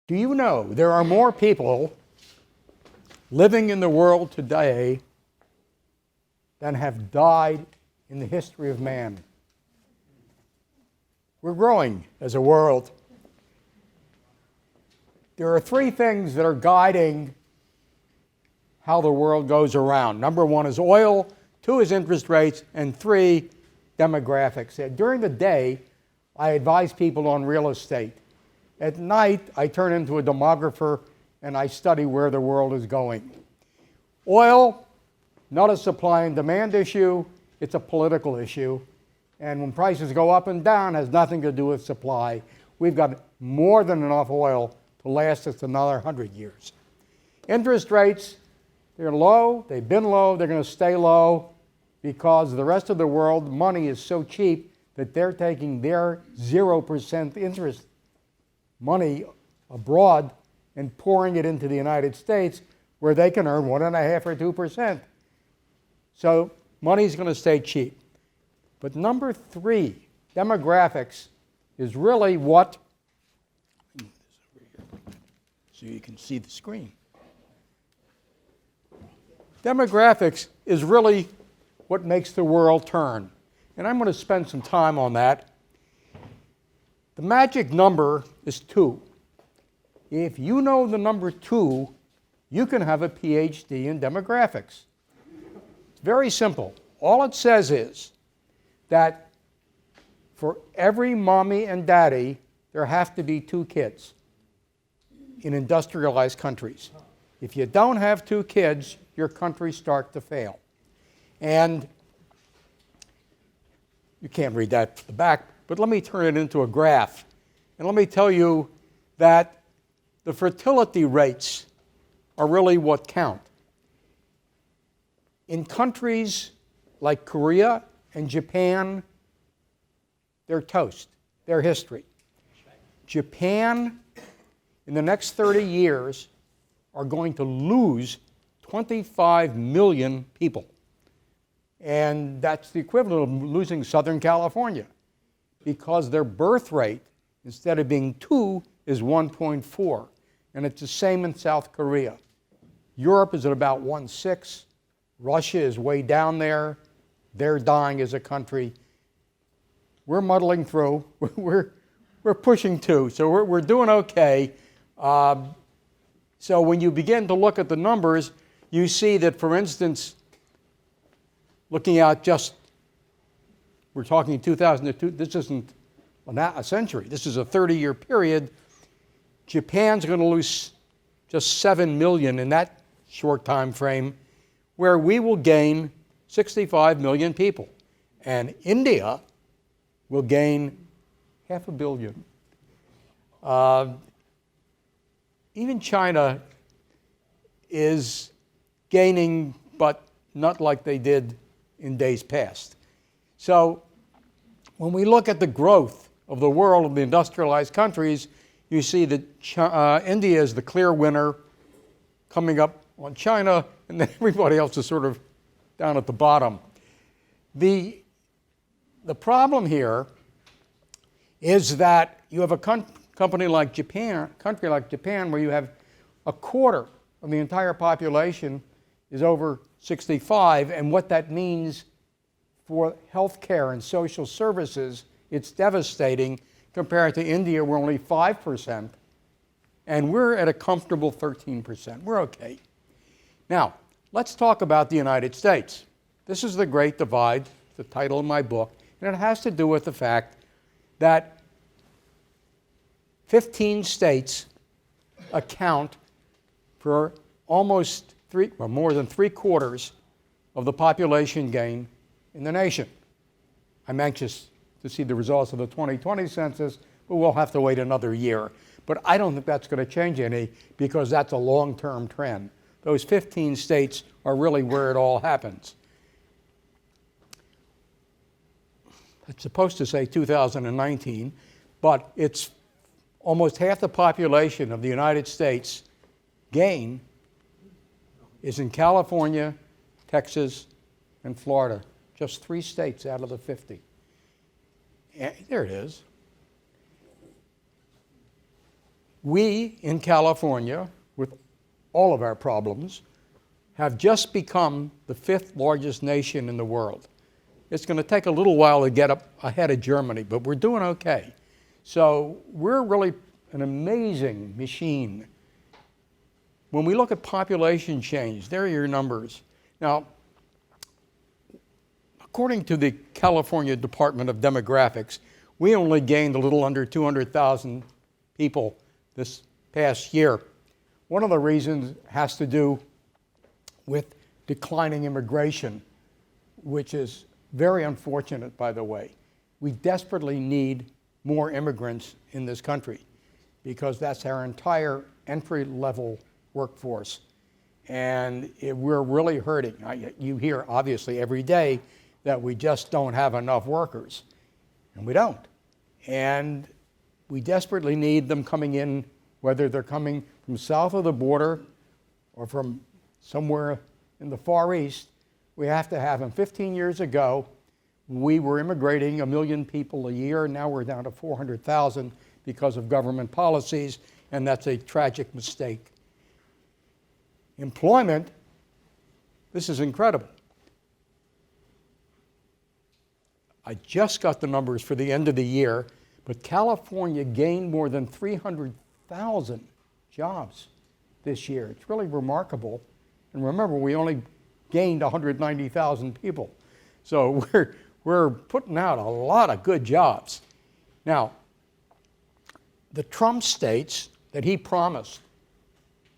Do you know there are more people living in the world today than have died in the history of man? We're growing as a world. There are three things that are guiding how the world goes around. Number one is oil, two is interest rates, and three, demographics. During the day, I advise people on real estate. At night, I turn into a demographer and I study where the world is going. Oil, not a supply and demand issue, it's a political issue. And when prices go up and down, it has nothing to do with supply. We've got more than enough oil to last us another 100 years. Interest rates, they're low, they've been low, they're going to stay low because the rest of the world, money is so cheap that they're taking their 0% interest money abroad and pouring it into the United States where they can earn 1.5% or 2%. So money's going to stay cheap. But number three, demographics, is really what, so you can see the screen. Demographics is really what makes the world turn. And I'm going to spend some time on that. The magic number is 2. If you know the number 2, you can have a PhD in demographics. It's very simple. All it says is that for every mommy and daddy, there have to be 2 kids in industrialized countries. If you don't have 2 kids, your countries start to fail. And you can't read that to the back, but let me turn it into a graph. And let me tell you that the fertility rates are really what count. In countries like Korea and Japan, they're toast. They're history. Japan, in the next 30 years, are going to lose 25 million people. And that's the equivalent of losing Southern California because their birth rate, instead of being 2, is 1.4. And it's the same in South Korea. Europe is at about 1.6. Russia is way down there. They're dying as a country. We're muddling through. We're pushing 2, so we're doing okay. So when you begin to look at the numbers, you see that, for instance, looking out just, we're talking 2002, this isn't a century, this is a 30-year period. Japan's going to lose just 7 million in that short time frame, where we will gain 65 million people. And India will gain 500 million. Even China is gaining, but not like they did in days past. So when we look at the growth of the world of the industrialized countries, you see that India is the clear winner, coming up on China, and then everybody else is sort of down at the bottom. The problem here is that you have a country like Japan, where you have a quarter of the entire population is over 65, and what that means for health care and social services, it's devastating compared to India, where only 5%, and we're at a comfortable 13%. We're okay. Now, let's talk about the United States. This is The Great Divide, the title of my book, and it has to do with the fact that 15 states account for almost more than 3/4 of the population gain in the nation. I'm anxious to see the results of the 2020 census, but we'll have to wait another year. But I don't think that's going to change any, because that's a long-term trend. Those 15 states are really where it all happens. It's supposed to say 2019, but it's almost half the population of the United States gain is in California, Texas, and Florida. Just 3 states out of the 50. And there it is. We in California, with all of our problems, have just become the 5th largest nation in the world. It's going to take a little while to get up ahead of Germany, but we're doing okay. So we're really an amazing machine. When we look at population change, there are your numbers. Now, according to the California Department of Demographics, we only gained a little under 200,000 people this past year. One of the reasons has to do with declining immigration, which is very unfortunate, by the way. We desperately need more immigrants in this country because that's our entire entry-level workforce. And we're really hurting. You hear, obviously, every day that we just don't have enough workers. And we don't. And we desperately need them coming in, whether they're coming from south of the border or from somewhere in the Far East. We have to have them. 15 years ago, we were immigrating 1 million people a year. Now we're down to 400,000 because of government policies, and that's a tragic mistake. Employment, this is incredible. I just got the numbers for the end of the year, but California gained more than 300,000 jobs this year. It's really remarkable. And remember, we only gained 190,000 people. So we're putting out a lot of good jobs. Now, the Trump states that he promised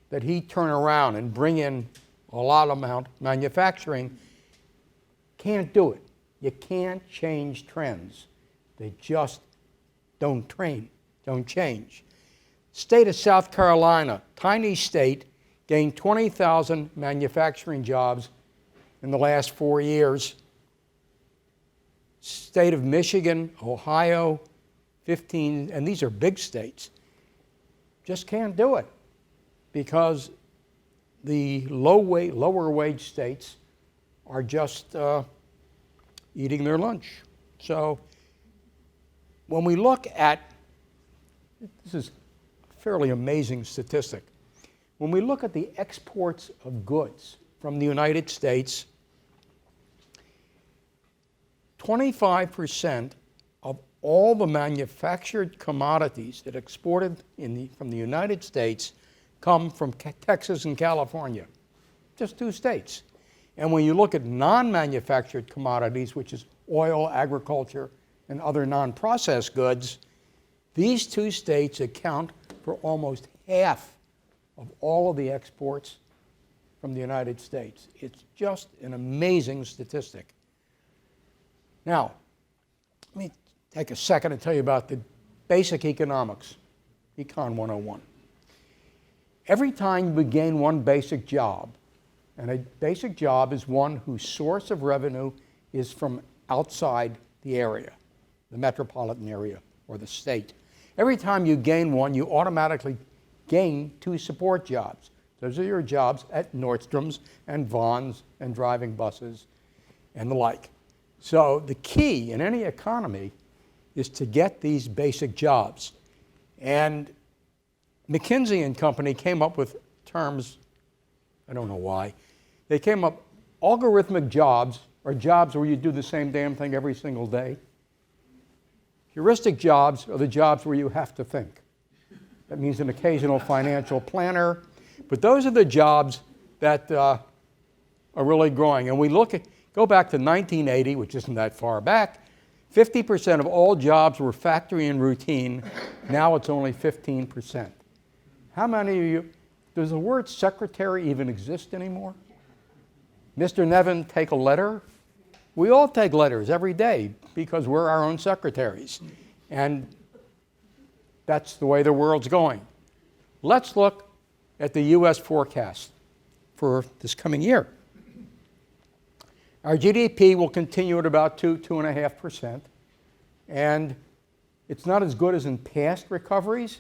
that he'd turn around and bring in a lot of manufacturing can't do it. You can't change trends. They just don't change. State of South Carolina, tiny state, gained 20,000 manufacturing jobs in the last 4 years. State of Michigan, Ohio, 15, and these are big states, just can't do it because the lower wage states are just eating their lunch. So when we look at, this is a fairly amazing statistic, when we look at the exports of goods from the United States, 25% of all the manufactured commodities that exported from the United States come from Texas and California, just 2 states. And when you look at non-manufactured commodities, which is oil, agriculture, and other non-processed goods, these 2 states account for almost half of all of the exports from the United States. It's just an amazing statistic. Now, let me take a second to tell you about the basic economics, Econ 101. Every time we gain one basic job, and a basic job is one whose source of revenue is from outside the area, the metropolitan area or the state. Every time you gain one, you automatically gain 2 support jobs. Those are your jobs at Nordstrom's and Vaughn's and driving buses and the like. So the key in any economy is to get these basic jobs. And McKinsey and Company came up with terms, I don't know why. They came up, algorithmic jobs are jobs where you do the same damn thing every single day. Heuristic jobs are the jobs where you have to think. That means an occasional financial planner. But those are the jobs that are really growing. And we go back to 1980, which isn't that far back, 50% of all jobs were factory and routine. Now it's only 15%. How many of you, does the word secretary even exist anymore? Mr. Nevin, take a letter? We all take letters every day because we're our own secretaries. And that's the way the world's going. Let's look at the U.S. forecast for this coming year. Our GDP will continue at about 2.5%. And it's not as good as in past recoveries.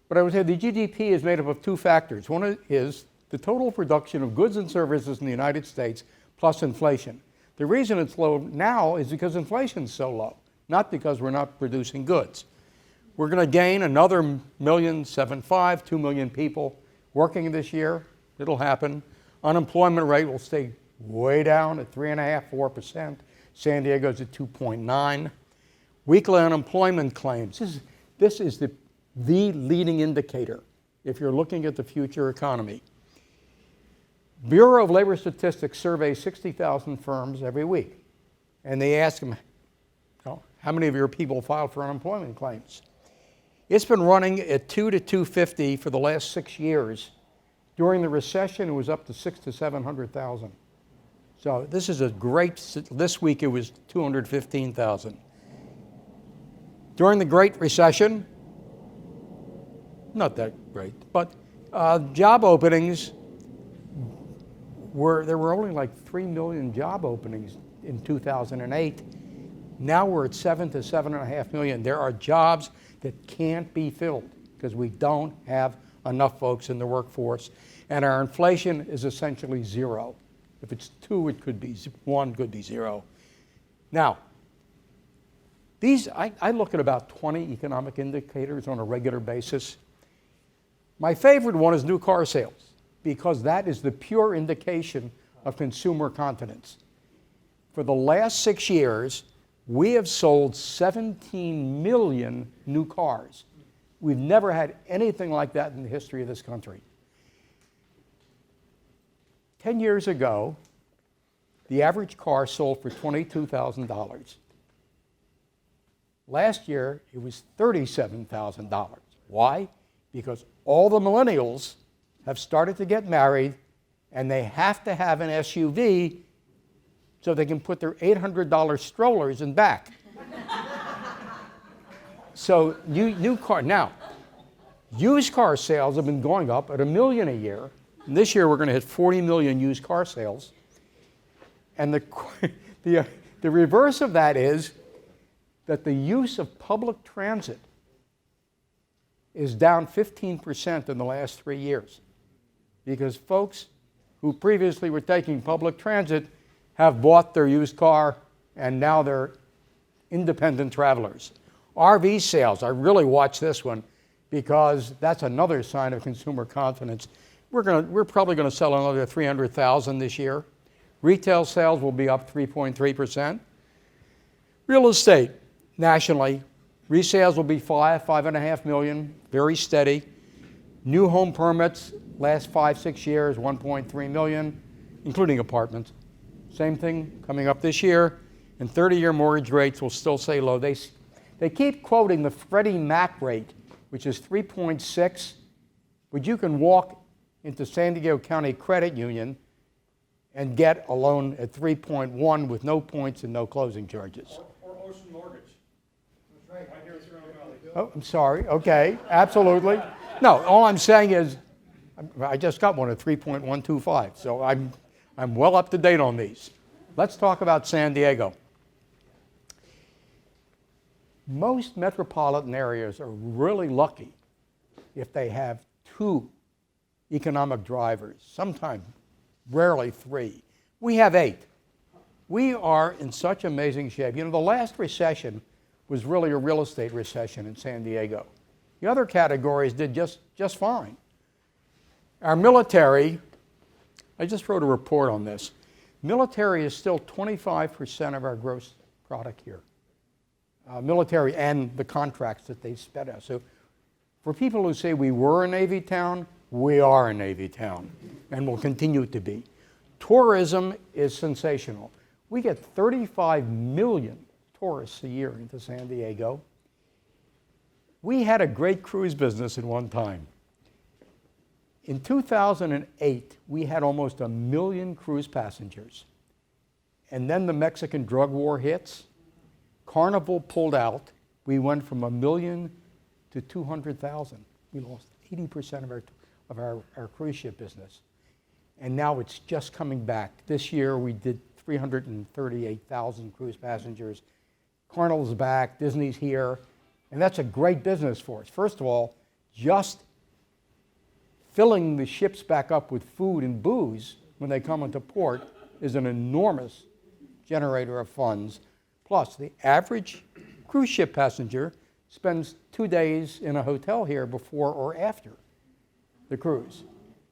But I would say the GDP is made up of 2 factors. One is the total production of goods and services in the United States plus inflation. The reason it's low now is because inflation's so low, not because we're not producing goods. We're going to gain another 1,750,000, 2 million people working this year. It'll happen. Unemployment rate will stay way down at 3.5%, 4%. San Diego's at 2.9%. Weekly unemployment claims. This is the leading indicator if you're looking at the future economy. Bureau of Labor Statistics surveys 60,000 firms every week. And they ask them, how many of your people filed for unemployment claims? It's been running at 2 to 250 for the last 6 years. During the recession, it was up to 600,000 to 700,000. So this is a great, this week it was 215,000. During the Great Recession, not that great, but job openings, there were only like 3 million job openings in 2008. Now we're at 7 to 7.5 million. There are jobs that can't be filled because we don't have enough folks in the workforce. And our inflation is essentially zero. If it's 2, it could be 1, could be 0. Now, I look at about 20 economic indicators on a regular basis. My favorite one is new car sales, because that is the pure indication of consumer confidence. For the last 6 years, we have sold 17 million new cars. We've never had anything like that in the history of this country. 10 years ago, the average car sold for $22,000. Last year, it was $37,000. Why? Because all the millennials have started to get married, and they have to have an SUV so they can put their $800 strollers in back. So new car. Now, used car sales have been going up at 1 million a year. And this year we're going to hit 40 million used car sales. And the reverse of that is that the use of public transit is down 15% in the last 3 years. Because folks who previously were taking public transit have bought their used car, and now they're independent travelers. RV sales, I really watch this one because that's another sign of consumer confidence. We're probably going to sell another 300,000 this year. Retail sales will be up 3.3%. Real estate, nationally, resales will be 5.5 million, very steady. New home permits, last 5-6 years, 1.3 million, including apartments. Same thing coming up this year, and 30-year mortgage rates will still stay low. They keep quoting the Freddie Mac rate, which is 3.6, but you can walk into San Diego County Credit Union and get a loan at 3.1 with no points and no closing charges. Or Ocean Mortgage. That's right here in Surround Valley. Oh, I'm sorry. Okay, absolutely. No, all I'm saying is I just got one at 3.125, so I'm well up to date on these. Let's talk about San Diego. Most metropolitan areas are really lucky if they have 2 economic drivers, sometimes rarely 3. We have 8. We are in such amazing shape. You know, the last recession was really a real estate recession in San Diego. The other categories did just fine. Our military, I just wrote a report on this. Military is still 25% of our gross product here. Military and the contracts that they spent us. So for people who say we were a Navy town, we are a Navy town and will continue to be. Tourism is sensational. We get 35 million tourists a year into San Diego. We had a great cruise business at one time. In 2008, we had almost 1 million cruise passengers. And then the Mexican drug war hits. Carnival pulled out. We went from 1 million to 200,000. We lost 80% of our cruise ship business. And now it's just coming back. This year we did 338,000 cruise passengers. Carnival's back, Disney's here, and that's a great business for us. First of all, just filling the ships back up with food and booze when they come into port is an enormous generator of funds. Plus, the average cruise ship passenger spends 2 days in a hotel here before or after the cruise.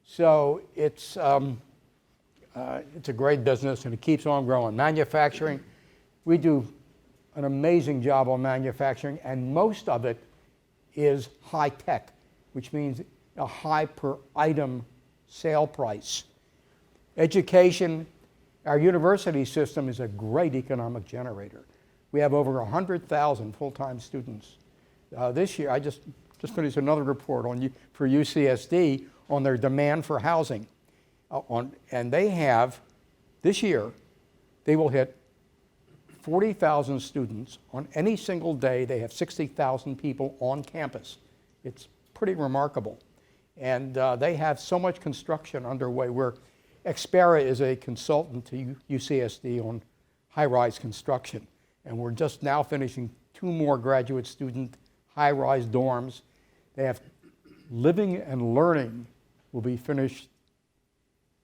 So it's a great business, and it keeps on growing. Manufacturing, we do an amazing job on manufacturing, and most of it is high tech, which means a high per item sale price. Education, our university system is a great economic generator. We have over 100,000 full-time students. This year, I just finished another report for UCSD on their demand for housing. And they have, this year, they will hit 40,000 students on any single day. They have 60,000 people on campus. It's pretty remarkable. And they have so much construction underway where Xpera is a consultant to UCSD on high-rise construction. And we're just now finishing 2 more graduate student high-rise dorms. They have living and learning will be finished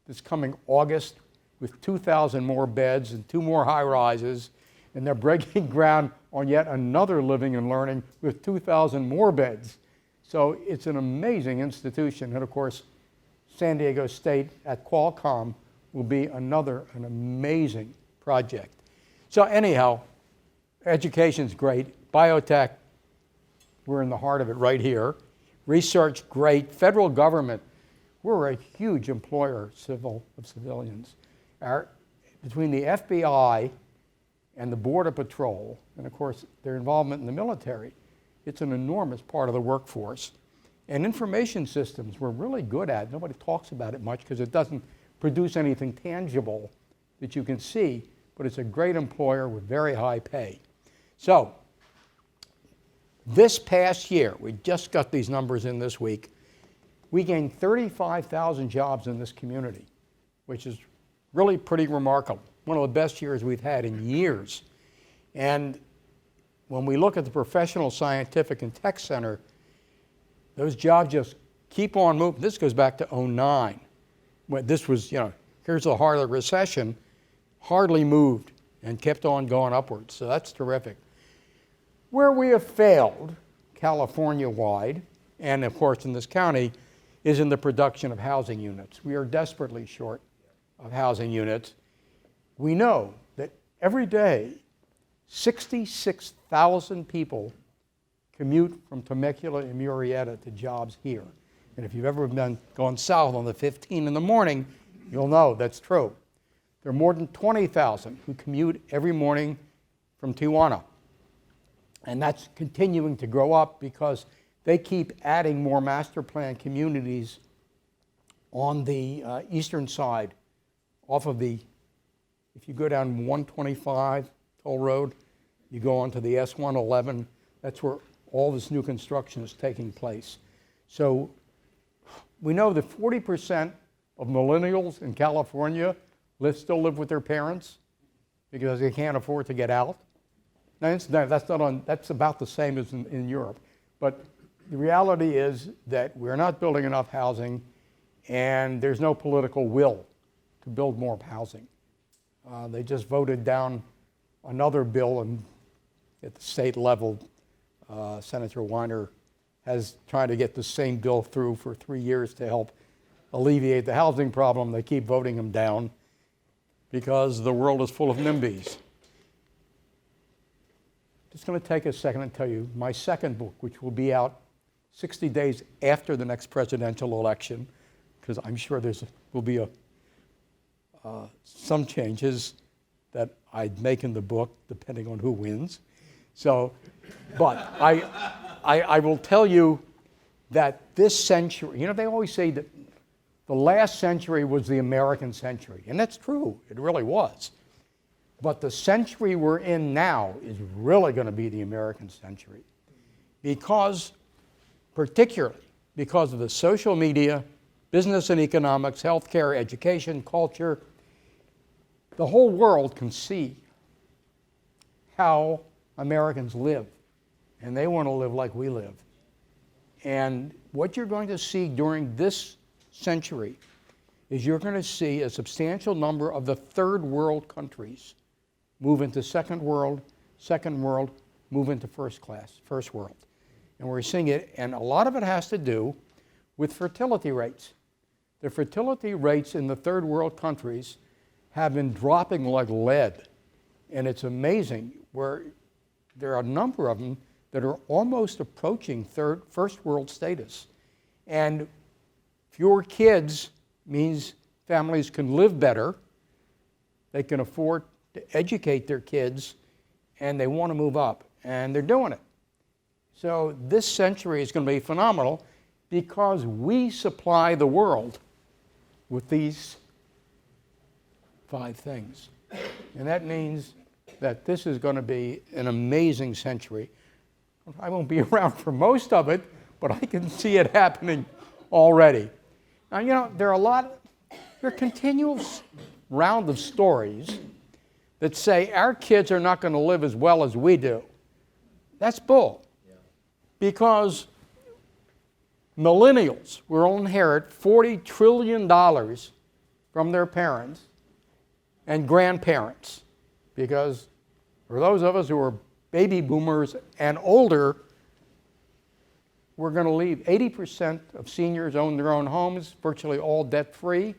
this coming August with 2,000 more beds and 2 more high-rises. And they're breaking ground on yet another living and learning with 2,000 more beds. So it's an amazing institution. And of course, San Diego State at Qualcomm will be an amazing project. So anyhow, education's great. Biotech, we're in the heart of it right here. Research, great. Federal government, we're a huge employer of civilians. Between the FBI and the Border Patrol, and of course their involvement in the military, it's an enormous part of the workforce. And information systems we're really good at. Nobody talks about it much because it doesn't produce anything tangible that you can see, but it's a great employer with very high pay. So, this past year, we just got these numbers in this week, we gained 35,000 jobs in this community, which is really pretty remarkable. One of the best years we've had in years. And when we look at the Professional, Scientific, and Tech Center, those jobs just keep on moving. This goes back to 2009. When this was, here's the heart of the recession, hardly moved and kept on going upwards. So that's terrific. Where we have failed, California-wide, and of course in this county, is in the production of housing units. We are desperately short of housing units. We know that every day, 66,000 people commute from Temecula and Murrieta to jobs here. And if you've ever gone south on the 15 in the morning, you'll know that's true. There are more than 20,000 who commute every morning from Tijuana. And that's continuing to grow up because they keep adding more master plan communities on the eastern side off of if you go down 125 Toll Road, you go onto the S111, that's where all this new construction is taking place. So we know that 40% of millennials in California still live with their parents because they can't afford to get out. Now, that's about the same as in Europe. But the reality is that we're not building enough housing, and there's no political will to build more housing. They just voted down another bill at the state level. Senator Weiner has tried to get the same bill through for 3 years to help alleviate the housing problem. They keep voting him down because the world is full of NIMBYs. Just going to take a second and tell you my second book, which will be out 60 days after the next presidential election, because I'm sure will be some changes that I'd make in the book depending on who wins. So, but I will tell you that this century, they always say that the last century was the American century, and that's true, it really was. But the century we're in now is really going to be the American century particularly because of the social media, business and economics, healthcare, education, culture. The whole world can see how Americans live, and they want to live like we live. And what you're going to see during this century is you're going to see a substantial number of the third world countries move into second world, move into first world. And we're seeing it, and a lot of it has to do with fertility rates. The fertility rates in the third world countries have been dropping like lead. And it's amazing where there are a number of them that are almost approaching first world status. And fewer kids means families can live better, they can afford to educate their kids, and they want to move up. And they're doing it. So this century is going to be phenomenal because we supply the world with these 5 things. And that means that this is going to be an amazing century. I won't be around for most of it, but I can see it happening already. Now, you know, there are a continuous round of stories that say our kids are not going to live as well as we do. That's bull. Yeah. Because millennials will inherit $40 trillion from their parents and grandparents. Because for those of us who are baby boomers and older, we're going to leave. 80% of seniors own their own homes, virtually all debt-free.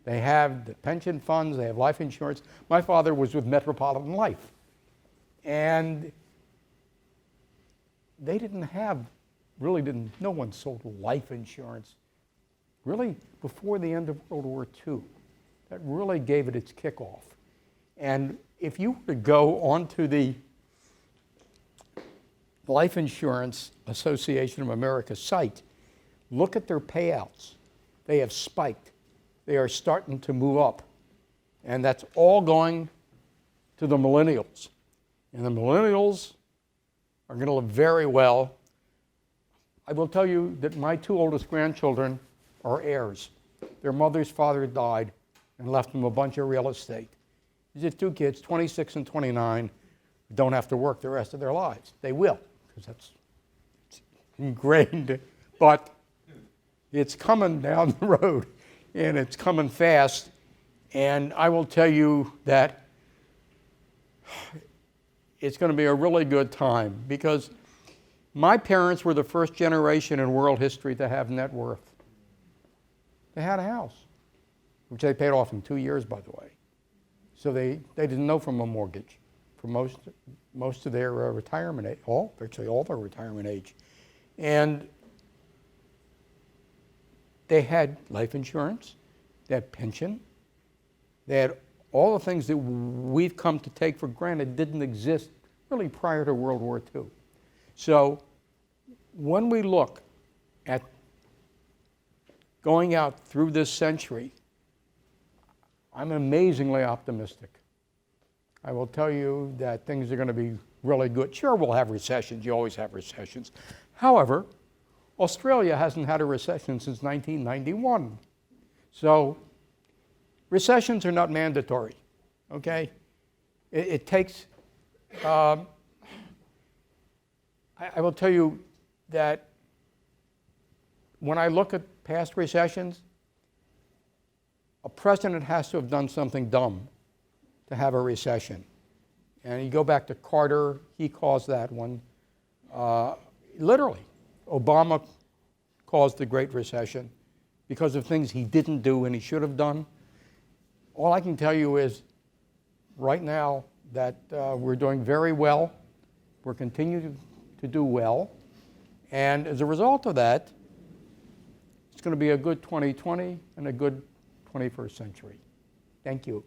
They have the pension funds, they have life insurance. My father was with Metropolitan Life. And they no one sold life insurance really before the end of World War II. That really gave it its kickoff. And if you were to go onto the Life Insurance Association of America site, look at their payouts. They have spiked. They are starting to move up. And that's all going to the millennials. And the millennials are going to live very well. I will tell you that my 2 oldest grandchildren are heirs. Their mother's father died and left them a bunch of real estate. These are 2 kids, 26 and 29, who don't have to work the rest of their lives. They will, because it's ingrained. But it's coming down the road, and it's coming fast. And I will tell you that it's going to be a really good time, because my parents were the first generation in world history to have net worth. They had a house, which they paid off in 2 years, by the way. So they didn't know from a mortgage for most of their retirement age, virtually all their retirement age. And they had life insurance, they had pension, they had all the things that we've come to take for granted didn't exist really prior to World War II. So when we look at going out through this century, I'm amazingly optimistic. I will tell you that things are going to be really good. Sure, we'll have recessions. You always have recessions. However, Australia hasn't had a recession since 1991. So recessions are not mandatory, okay? It takes, I will tell you that when I look at past recessions, a president has to have done something dumb to have a recession. And you go back to Carter, he caused that one. Literally, Obama caused the Great Recession because of things he didn't do and he should have done. All I can tell you is right now that we're doing very well. We're continuing to do well. And as a result of that, it's going to be a good 2020 and a good 21st century. Thank you.